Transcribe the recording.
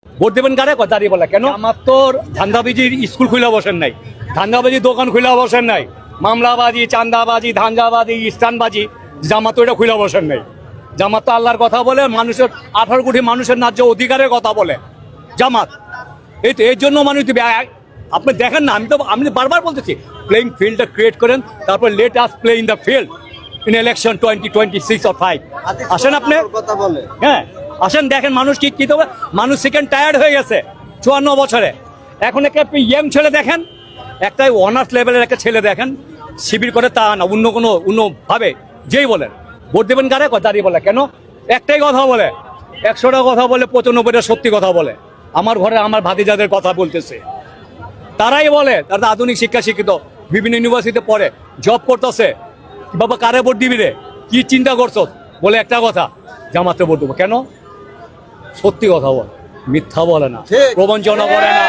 Vote দেবেন কারে দাঁড়িয়ে বলে কেন? আমার তো ধান্দাবাজির স্কুল খুলে বসেন নাই, ধান্দাবাজির দোকান খুলে বসেন নাই, মামলাবাজি, চান্দাবাজি, ধান্দাবাজি, স্টানবাজি জামাত তো এটা খুলে বসেন নাই। জামাত তো আল্লাহর কথা বলে, মানুষের 18 কোটি মানুষের ন্যায্য অধিকারের কথা বলে জামাত। এই তো এর জন্য মানুষ আপনি দেখেন না, আমি তো বারবার বলতেছি প্লেইং ফিল্ডটা ক্রিয়েট করেন, তারপর let us play in the field in election 2026 or 5। আসেন আপনি, হ্যাঁ আসেন, দেখেন মানুষ কি তবে মানুষ সেকেন্ড টায়ার্ড হয়ে গেছে 54 বছরে। এখন একটা ইয়াং ছেলে দেখেন, একটা অনার্স লেভেলের একটা ছেলে দেখেন শিবির করে, তা না অন্য ভাবে যেই বলেন ভোট দেবেন কারে দাঁড়িয়ে বলে কেন? একটাই কথা বলে, 100টা কথা বলে 95টা সত্যি কথা বলে। আমার ঘরে আমার ভাতিজাদের কথা বলতেছে, তারাই বলে তারা আধুনিক শিক্ষা শিক্ষিত, বিভিন্ন ইউনিভার্সিটিতে পড়ে, জব করতেছে। বাবা কারে ভোট দিবি রে, কি চিন্তা করছো? বলে একটা কথা, জামাতে ভোট দেবো। কেন? সত্যি কথা বলে, মিথ্যা বলে না, প্রবঞ্চনা করে না।